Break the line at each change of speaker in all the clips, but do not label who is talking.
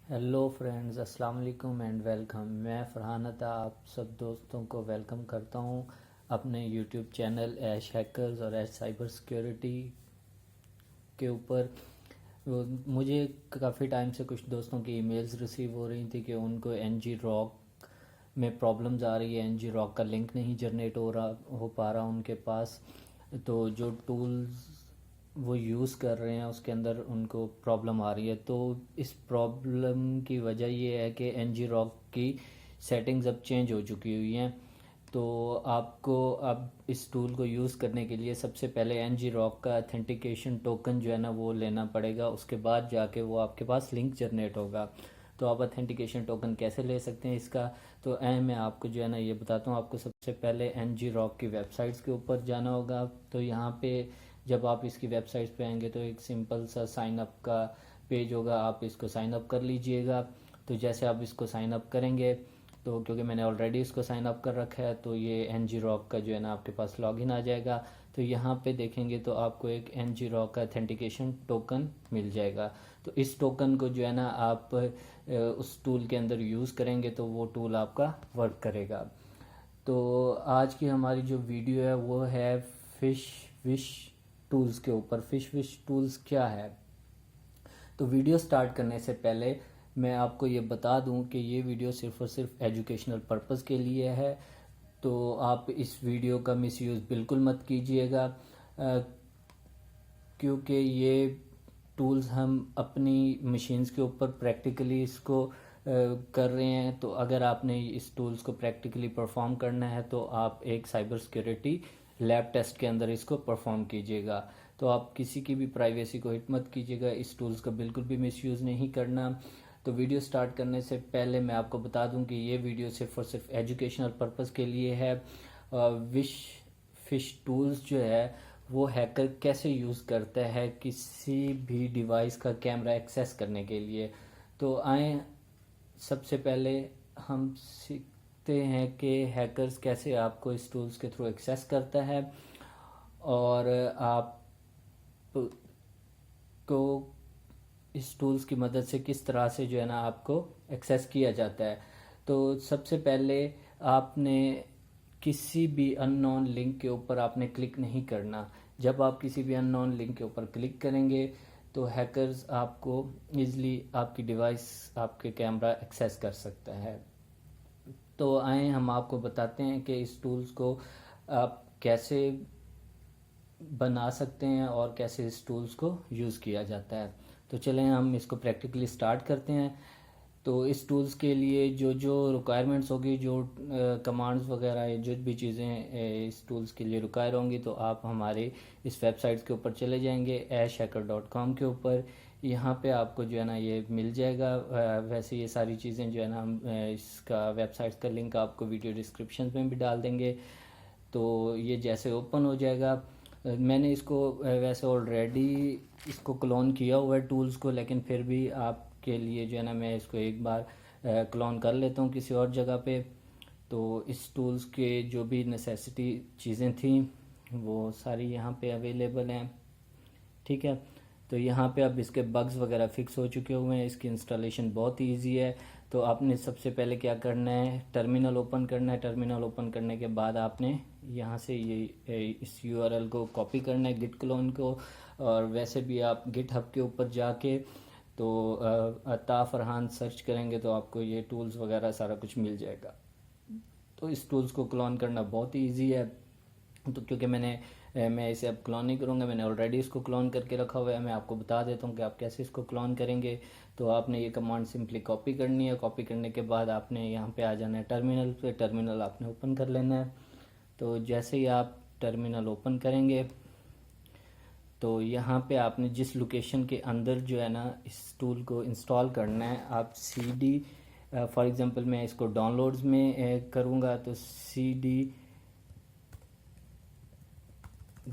Hello friends, अस्सलाम वालेकुम and welcome. मैं फरहान अता आप सब दोस्तों को वेलकम करता हूं अपने यूट्यूब चैनल ऐश हैकर्स और ऐश साइबर सिक्योरिटी के ऊपर। मुझे काफ़ी टाइम से कुछ दोस्तों की ईमेल्स रिसीव हो रही थी कि उनको एनजी रॉक में प्रॉब्लम्स आ रही है, एनजी रॉक का लिंक नहीं जनरेट हो पा रहा उनके पास। तो जो टूल्स वो यूज़ कर रहे हैं उसके अंदर उनको प्रॉब्लम आ रही है। तो इस प्रॉब्लम की वजह ये है कि एनजी रॉक की सेटिंग्स अब चेंज हो चुकी हुई हैं। तो आपको अब इस टूल को यूज़ करने के लिए सबसे पहले एनजी रॉक का अथेंटिकेशन टोकन जो है ना वो लेना पड़ेगा। उसके बाद जाके वो आपके पास लिंक जनरेट होगा। तो आप अथेंटिकेशन टोकन कैसे ले सकते हैं इसका, तो मैं आपको जो है ना ये बताता हूँ। आपको सबसे पहले एनजी रॉक की वेबसाइट्स के ऊपर जाना होगा। तो यहाँ पे जब आप इसकी वेबसाइट्स पे आएंगे तो एक सिंपल सा साइन अप का पेज होगा, आप इसको साइन अप कर लीजिएगा। तो जैसे आप इसको साइन अप करेंगे तो क्योंकि मैंने ऑलरेडी इसको साइन अप कर रखा है तो ये एनजी रॉक का जो है ना आपके पास लॉगिन आ जाएगा। तो यहाँ पे देखेंगे तो आपको एक एनजी रॉक का अथेंटिकेशन टोकन मिल जाएगा। तो इस टोकन को जो है ना आप उस टूल के अंदर यूज़ करेंगे तो वो टूल आपका वर्क करेगा। तो आज की हमारी जो वीडियो है वो है फिश विश टूल्स के ऊपर। फिश विश टूल्स क्या है, तो वीडियो स्टार्ट करने से पहले मैं आपको ये बता दूं कि ये वीडियो सिर्फ़ और सिर्फ एजुकेशनल पर्पस के लिए है। तो आप इस वीडियो का मिसयूज़ बिल्कुल मत कीजिएगा, क्योंकि ये टूल्स हम अपनी मशीन्स के ऊपर प्रैक्टिकली इसको कर रहे हैं। तो अगर आपने इस टूल्स को प्रैक्टिकली परफॉर्म करना है तो आप एक साइबर सिक्योरिटी लैब टेस्ट के अंदर इसको परफॉर्म कीजिएगा। तो आप किसी की भी प्राइवेसी को हिट मत कीजिएगा, इस टूल्स का बिल्कुल भी मिसयूज़ नहीं करना। तो वीडियो स्टार्ट करने से पहले मैं आपको बता दूं कि ये वीडियो सिर्फ और सिर्फ एजुकेशनल पर्पस के लिए है। विश फिश टूल्स जो है वो हैकर कैसे यूज़ करता है किसी भी डिवाइस का कैमरा एक्सेस करने के लिए। तो आए सबसे पहले हम सीखते हैं कि हैकर्स कैसे आपको इस टूल्स के थ्रू एक्सेस करता है और आप को इस टूल्स की मदद से किस तरह से जो है ना आपको एक्सेस किया जाता है। तो सबसे पहले आपने किसी भी अननोन लिंक के ऊपर आपने क्लिक नहीं करना। जब आप किसी भी अननोन लिंक के ऊपर क्लिक करेंगे तो हैकर्स आपको इजली आपकी डिवाइस आपके कैमरा एक्सेस कर सकता है। तो आए हम आपको बताते हैं कि इस टूल्स को आप कैसे बना सकते हैं और कैसे इस टूल्स को यूज़ किया जाता है। तो चलें हम इसको प्रैक्टिकली स्टार्ट करते हैं। तो इस टूल्स के लिए जो जो रिक्वायरमेंट्स होगी, जो कमांड्स वगैरह जो भी चीज़ें इस टूल्स के लिए रिक्वायर होंगी, तो आप हमारे इस वेबसाइट के ऊपर चले जाएंगे ashhacker.com के ऊपर। यहाँ पे आपको जो है ना ये मिल जाएगा। वैसे ये सारी चीज़ें जो है ना हम इसका वेबसाइट का लिंक आपको वीडियो डिस्क्रिप्शन में भी डाल देंगे। तो ये जैसे ओपन हो जाएगा, मैंने इसको वैसे ऑलरेडी इसको क्लोन किया हुआ है टूल्स को, लेकिन फिर भी आपके लिए जो है ना मैं इसको एक बार क्लोन कर लेता हूँ किसी और जगह पे। तो इस टूल्स के जो भी नेसेसिटी चीज़ें थी वो सारी यहाँ पे अवेलेबल हैं, ठीक है। तो यहाँ पे अब इसके बग्स वगैरह फिक्स हो चुके हुए हैं, इसकी इंस्टॉलेशन बहुत ही ईजी है। तो आपने सबसे पहले क्या करना है, टर्मिनल ओपन करना है। टर्मिनल ओपन करने के बाद आपने यहाँ से ये इस यूआरएल को कॉपी करना है, गिट क्लोन को। और वैसे भी आप गिट हब के ऊपर जाके तो अता फरहान सर्च करेंगे तो आपको ये टूल्स वगैरह सारा कुछ मिल जाएगा। तो इस टूल्स को क्लोन करना बहुत ही ईजी है। तो क्योंकि मैं इसे अब क्लोन नहीं करूँगा, मैंने ऑलरेडी इसको क्लोन करके रखा हुआ है। मैं आपको बता देता हूँ कि आप कैसे इसको क्लोन करेंगे। तो आपने ये कमांड सिंपली कॉपी करनी है। कॉपी करने के बाद आपने यहाँ पे आ जाना है टर्मिनल पे। टर्मिनल आपने ओपन कर लेना है। तो जैसे ही आप टर्मिनल ओपन करेंगे तो यहाँ पे आपने जिस लोकेशन के अंदर जो है ना इस टूल को इंस्टॉल करना है, आप CD फॉर एग्ज़ाम्पल मैं इसको डाउनलोड्स में करूँगा तो CD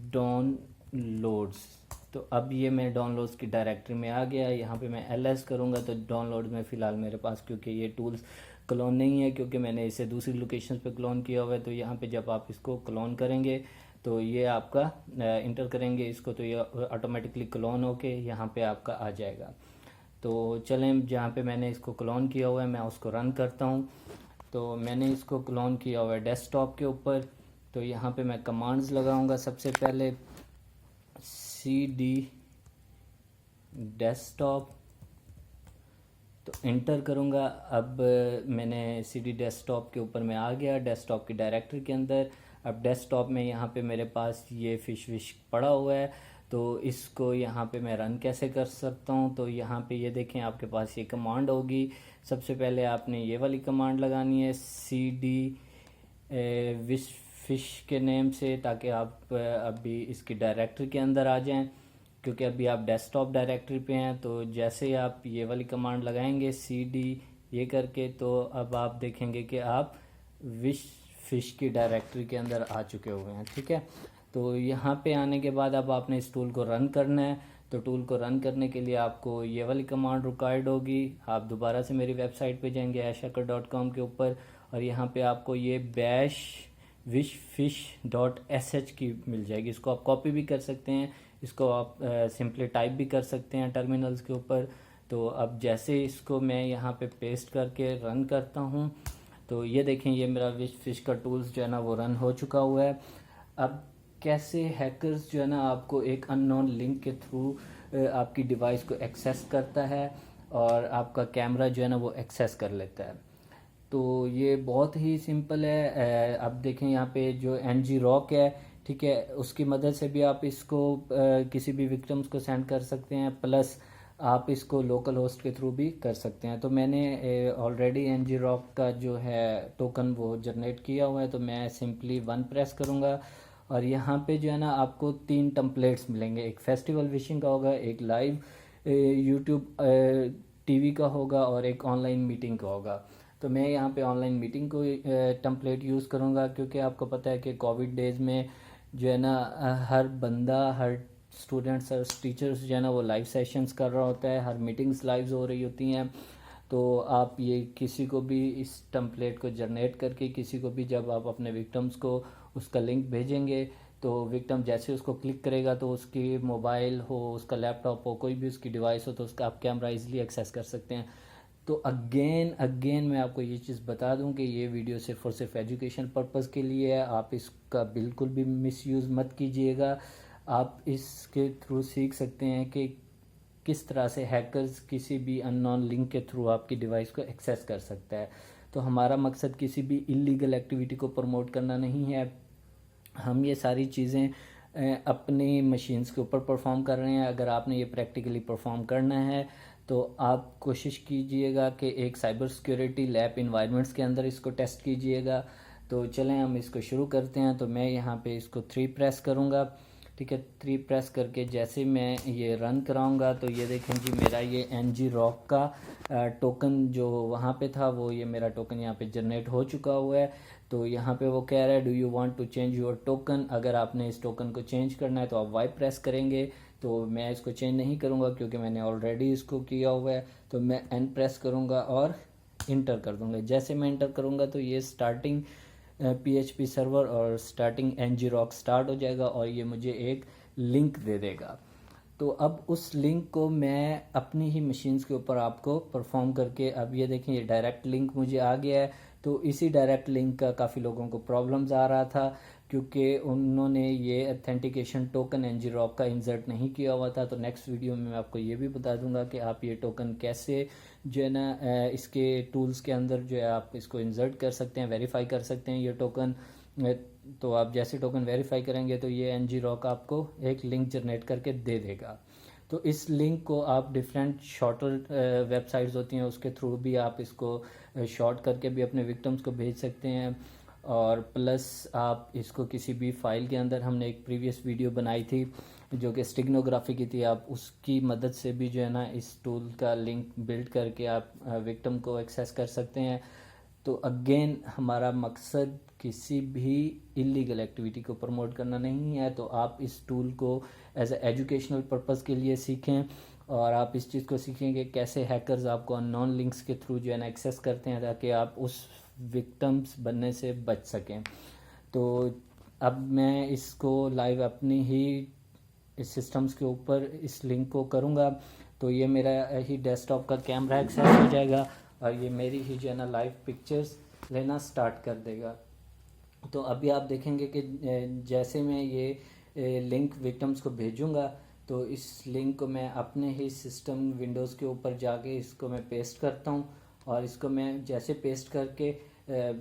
डाउनलोड्स। तो अब ये मैं डाउनलोड्स की डायरेक्टरी में आ गया। यहाँ पे मैं LS करूँगा तो डाउनलोड में फ़िलहाल मेरे पास, क्योंकि ये टूल्स क्लोन नहीं है, क्योंकि मैंने इसे दूसरी लोकेशन पे क्लोन किया हुआ है। तो यहाँ पे जब आप इसको क्लोन करेंगे तो ये आपका इंटर करेंगे इसको तो ये ऑटोमेटिकली क्लोन होके यहाँ पे आपका आ जाएगा। तो चलें, जहाँ पे मैंने इसको क्लोन किया हुआ है मैं उसको रन करता हूँ। तो मैंने इसको क्लोन किया हुआ है डेस्कटॉप के ऊपर। तो यहाँ पे मैं कमांड्स लगाऊंगा। सबसे पहले cd डेस्कटॉप, तो इंटर करूँगा। अब मैंने cd डेस्कटॉप के ऊपर मैं आ गया डेस्कटॉप की डायरेक्टरी के अंदर। अब डेस्कटॉप में यहाँ पे मेरे पास ये फिश विश पड़ा हुआ है, तो इसको यहाँ पे मैं रन कैसे कर सकता हूँ। तो यहाँ पे ये देखें, आपके पास ये कमांड होगी। सबसे पहले आपने ये वाली कमांड लगानी है cd विश फिश के नेम से, ताकि आप अभी इसकी डायरेक्टरी के अंदर आ जाएं, क्योंकि अभी आप डेस्कटॉप डायरेक्टरी पे हैं। तो जैसे ही आप ये वाली कमांड लगाएंगे cd ये करके, तो अब आप देखेंगे कि आप विश फिश की डायरेक्टरी के अंदर आ चुके हुए हैं। ठीक है, तो यहाँ पे आने के बाद अब आपने इस टूल को रन करना है। तो टूल को रन करने के लिए आपको ये वाली कमांड रिक्वायर्ड होगी। आप दोबारा से मेरी वेबसाइट पे जाएंगे ashakar.com के ऊपर, और यहाँ पे आपको ये बैश wishfish.sh की मिल जाएगी। इसको आप कॉपी भी कर सकते हैं, इसको आप सिंपली टाइप भी कर सकते हैं टर्मिनल्स के ऊपर। तो अब जैसे इसको मैं यहाँ पे पेस्ट करके रन करता हूँ, तो ये देखें, ये मेरा विश फिश का टूल्स जो है ना वो रन हो चुका हुआ है। अब कैसे हैकर्स जो है ना आपको एक अननोन लिंक के थ्रू आपकी डिवाइस को एक्सेस करता है और आपका कैमरा जो है ना वो एक्सेस कर लेता है। तो ये बहुत ही सिंपल है। अब देखें यहाँ पे जो NGROC है, ठीक है, उसकी मदद से भी आप इसको किसी भी विक्टिम्स को सेंड कर सकते हैं, प्लस आप इसको लोकल होस्ट के थ्रू भी कर सकते हैं। तो मैंने ऑलरेडी NGROC का जो है टोकन वो जनरेट किया हुआ है, तो मैं सिंपली 1 प्रेस करूँगा और यहाँ पे जो है ना आपको 3 टेम्पलेट्स मिलेंगे। एक फेस्टिवल विशिंग का होगा, एक लाइव यूट्यूब TV का होगा और एक ऑनलाइन मीटिंग का होगा। तो मैं यहाँ पे ऑनलाइन मीटिंग को टेम्पलेट यूज़ करूँगा, क्योंकि आपको पता है कि कोविड डेज़ में जो है ना हर बंदा, हर स्टूडेंट्स और टीचर्स जो है ना वो लाइव सेशंस कर रहा होता है, हर मीटिंग्स लाइव हो रही होती हैं। तो आप ये किसी को भी इस टेम्पलेट को जनरेट करके किसी को भी जब आप अपने विक्टिम्स को उसका लिंक भेजेंगे, तो विक्टिम जैसे उसको क्लिक करेगा तो उसकी मोबाइल हो, उसका लैपटॉप हो, कोई भी उसकी डिवाइस हो, तो उसका आप कैमरा इजीली एक्सेस कर सकते हैं। तो अगेन मैं आपको ये चीज़ बता दूं कि ये वीडियो सिर्फ और सिर्फ एजुकेशन पर्पज़ के लिए है। आप इसका बिल्कुल भी मिसयूज़ मत कीजिएगा। आप इसके थ्रू सीख सकते हैं कि किस तरह से हैकर्स किसी भी अननोन लिंक के थ्रू आपकी डिवाइस को एक्सेस कर सकता है। तो हमारा मकसद किसी भी इलीगल एक्टिविटी को प्रमोट करना नहीं है। हम ये सारी चीज़ें अपनी मशीन्स के ऊपर परफॉर्म कर रहे हैं। अगर आपने ये प्रैक्टिकली परफॉर्म करना है तो आप कोशिश कीजिएगा कि एक साइबर सिक्योरिटी लैब इन्वायरमेंट्स के अंदर इसको टेस्ट कीजिएगा। तो चलें हम इसको शुरू करते हैं। तो मैं यहाँ पे इसको 3 प्रेस करूँगा, ठीक है। 3 प्रेस करके जैसे मैं ये रन कराऊंगा तो ये देखें जी, मेरा ये NGROC का टोकन जो वहाँ पे था वो ये मेरा टोकन यहाँ पे जनरेट हो चुका हुआ है। तो यहाँ पे वो कह रहा है do you want to change your token. अगर आपने इस टोकन को चेंज करना है तो आप Y प्रेस करेंगे। तो मैं इसको चेंज नहीं करूँगा क्योंकि मैंने ऑलरेडी इसको किया हुआ है। तो मैं N प्रेस करूँगा और इंटर कर दूँगा। जैसे मैं इंटर करूँगा तो ये स्टार्टिंग PHP सर्वर और स्टार्टिंग NGROC स्टार्ट हो जाएगा और ये मुझे एक लिंक दे देगा। तो अब उस लिंक को मैं अपनी ही मशीन्स के ऊपर आपको परफॉर्म करके, अब ये देखें ये डायरेक्ट लिंक मुझे आ गया है। तो इसी डायरेक्ट लिंक का काफ़ी लोगों को प्रॉब्लम्स आ रहा था क्योंकि उन्होंने ये ऑथेंटिकेशन टोकन NGROC का इंसर्ट नहीं किया हुआ था। तो नेक्स्ट वीडियो में मैं आपको ये भी बता दूंगा कि आप ये टोकन कैसे जो है ना इसके टूल्स के अंदर जो है आप इसको इंसर्ट कर सकते हैं, वेरीफाई कर सकते हैं ये टोकन। तो आप जैसे टोकन वेरीफाई करेंगे तो ये NGROC आपको एक लिंक जनरेट करके दे देगा। तो इस लिंक को आप डिफरेंट शॉर्टर वेबसाइट्स होती हैं उसके थ्रू भी आप इसको शॉर्ट करके भी अपने विक्टिम्स को भेज सकते हैं। और प्लस आप इसको किसी भी फाइल के अंदर, हमने एक प्रीवियस वीडियो बनाई थी जो कि स्टिग्नोग्राफी की थी, आप उसकी मदद से भी जो है ना इस टूल का लिंक बिल्ड करके आप विक्टिम को एक्सेस कर सकते हैं। तो अगेन हमारा मकसद किसी भी इलीगल एक्टिविटी को प्रमोट करना नहीं है। तो आप इस टूल को एज ए एजुकेशनल पर्पज़ के लिए सीखें और आप इस चीज़ को सीखें कि कैसे हैकर्स आपको अननोन लिंक्स के थ्रू जो है ना एक्सेस करते हैं ताकि आप उस विक्टिम्स बनने से बच सकें। तो अब मैं इसको लाइव अपनी ही इस सिस्टम्स के ऊपर इस लिंक को करूँगा। तो ये मेरा ही डेस्कटॉप का कैमरा एक्सेस हो जाएगा और ये मेरी ही जो है ना लाइव पिक्चर्स लेना स्टार्ट कर देगा। तो अभी आप देखेंगे कि जैसे मैं ये लिंक विक्टिम्स को भेजूंगा तो इस लिंक को मैं अपने ही सिस्टम विंडोज़ के ऊपर जाके इसको मैं पेस्ट करता हूँ और इसको मैं जैसे पेस्ट करके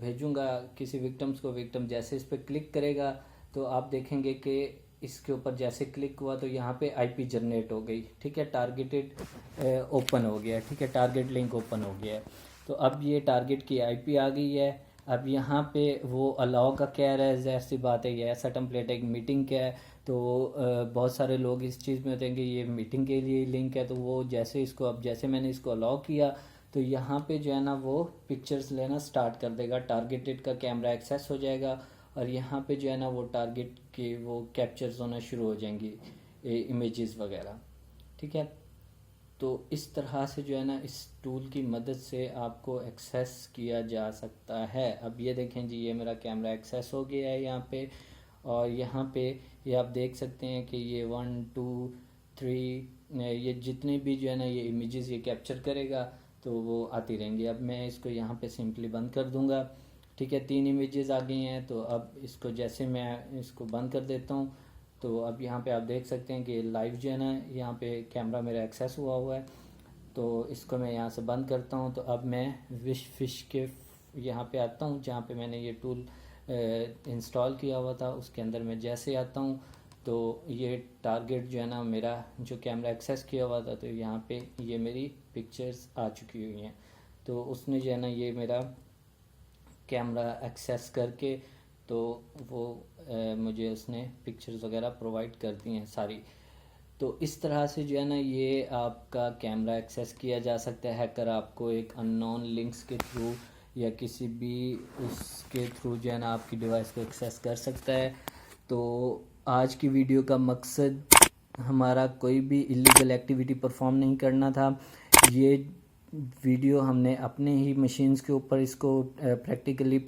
भेजूंगा किसी विक्टिम्स को, विक्टिम जैसे इस पर क्लिक करेगा तो आप देखेंगे कि इसके ऊपर जैसे क्लिक हुआ तो यहाँ पे आईपी जनरेट हो गई, ठीक है, टारगेटेड ओपन हो गया, ठीक है, टारगेट लिंक ओपन हो गया है। तो अब ये टारगेट की आईपी आ गई है। अब यहाँ पे वो अलाउ का कह रहा है, ज़ाहिर सी बात है, ये ऐसा टेम्पलेट एक मीटिंग का है तो बहुत सारे लोग इस चीज़ में होते हैं कि ये मीटिंग के लिए लिंक है, तो वो जैसे इसको, अब जैसे मैंने इसको अलाउ किया तो यहाँ पे जो है ना वो पिक्चर्स लेना स्टार्ट कर देगा, टारगेटेड का कैमरा एक्सेस हो जाएगा और यहाँ पे जो है ना वो टारगेट के वो कैप्चर्स होना शुरू हो जाएंगी, इमेजेस वगैरह, ठीक है। तो इस तरह से जो है ना इस टूल की मदद से आपको एक्सेस किया जा सकता है। अब ये देखें जी, ये मेरा कैमरा एक्सेस हो गया है यहाँ पे और यहाँ पे ये आप देख सकते हैं कि ये 1 2 3 ये जितने भी जो है ना ये इमेजेस ये कैप्चर करेगा तो वो आती रहेंगी। अब मैं इसको यहाँ पे सिंपली बंद कर दूँगा, ठीक है, 3 इमेजेस आ गई हैं। तो अब इसको जैसे मैं इसको बंद कर देता हूँ तो अब यहाँ पे आप देख सकते हैं कि लाइव जो है ना यहाँ पे कैमरा मेरा एक्सेस हुआ है। तो इसको मैं यहाँ से बंद करता हूँ। तो अब मैं विश फिश के यहाँ पे आता हूँ जहाँ पे मैंने ये टूल इंस्टॉल किया हुआ था, उसके अंदर मैं जैसे आता हूँ तो ये टारगेट जो है ना मेरा जो कैमरा एक्सेस किया हुआ था तो यहाँ पे ये मेरी पिक्चर्स आ चुकी हुई हैं। तो उसने जो है ना ये मेरा कैमरा एक्सेस करके तो वो मुझे उसने पिक्चर्स वगैरह प्रोवाइड कर दी हैं सारी। तो इस तरह से जो है ना ये आपका कैमरा एक्सेस किया जा सकता है। हैकर आपको एक अननोन लिंक्स के थ्रू या किसी भी उसके थ्रू जो है ना आपकी डिवाइस को एक्सेस कर सकता है। तो आज की वीडियो का मकसद हमारा कोई भी इलीगल एक्टिविटी परफॉर्म नहीं करना था। ये वीडियो हमने अपने ही मशीन्स के ऊपर इसको प्रैक्टिकली